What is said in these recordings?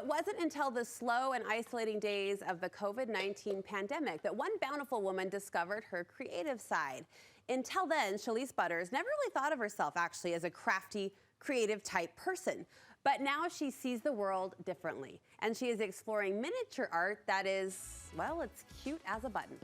It wasn't until the slow and isolating days of the COVID-19 pandemic that one Bountiful woman discovered her creative side. Until then, Chalese Buttars never really thought of herself actually as a crafty, creative type person. But now she sees the world differently, and she is exploring miniature art that is, well, it's cute as a button.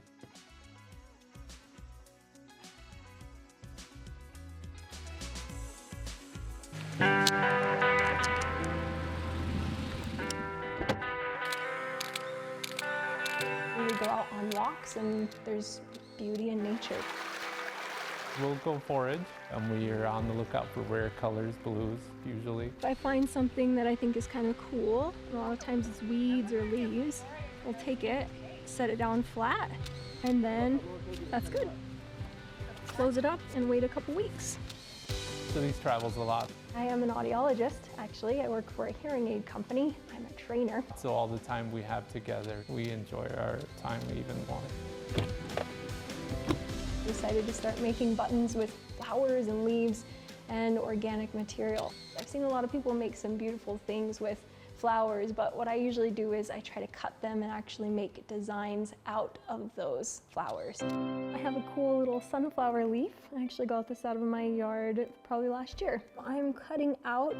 We go out on walks and there's beauty in nature. We'll go forage, and we are on the lookout for rare colors, blues, usually. If I find something that I think is kind of cool, a lot of times it's weeds or leaves, we'll take it, set it down flat, and then that's good. Close it up and wait a couple weeks. Chalese travels a lot, I am an audiologist, actually. I work for a hearing aid company. I'm a trainer. so all the time we have together, we enjoy our time even more. Decided to start making buttons with flowers and leaves and organic material. I've seen a lot of people make some beautiful things with flowers, but what I usually do is I try to cut them and actually make designs out of those flowers. I have a cool little sunflower leaf. I actually got this out of my yard probably last year. I'm cutting out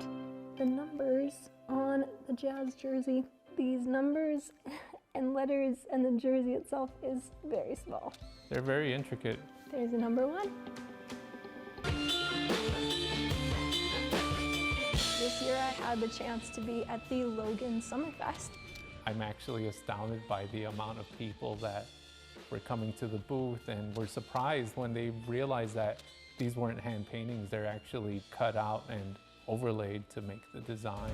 the numbers on the Jazz jersey. These numbers and letters and the jersey itself is very small. They're very intricate. There's a number 1. This year I had the chance to be at the Logan Summerfest. I'm actually astounded by the amount of people that were coming to the booth, and were surprised when they realized that these weren't hand paintings, they're actually cut out and overlaid to make the design.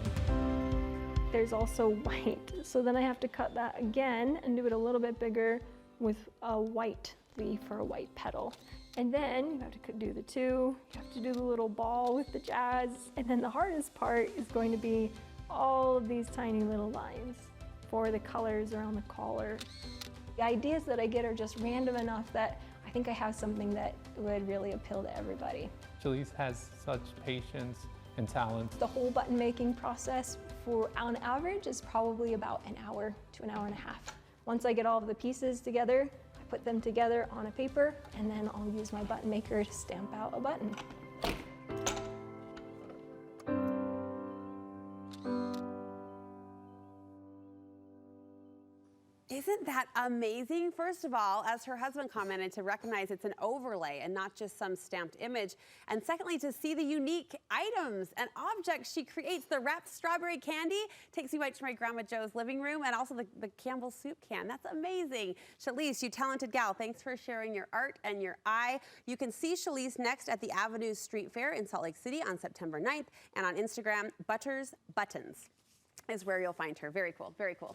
There's also white, so then I have to cut that again and do it a little bit bigger with a white leaf or a white petal. And then you have to do the 2, you have to do the little ball with the jazz, and then the hardest part is going to be all of these tiny little lines for the colors around the collar. The ideas that I get are just random enough that I think I have something that would really appeal to everybody. Chalese has such patience and talent. The whole button making process on average is probably about an hour to an hour and a half. Once I get all of the pieces together, I put them together on a paper, and then I'll use my button maker to stamp out a button. Isn't that amazing? First of all, as her husband commented, to recognize it's an overlay and not just some stamped image. And secondly, to see the unique items and objects she creates. The wrapped strawberry candy takes me right to my Grandma Joe's living room, and also the Campbell's soup can. That's amazing. Chalese, you talented gal, thanks for sharing your art and your eye. You can see Chalese next at the Avenue Street Fair in Salt Lake City on September 9th, and on Instagram, Buttars Buttons is where you'll find her. Very cool, very cool.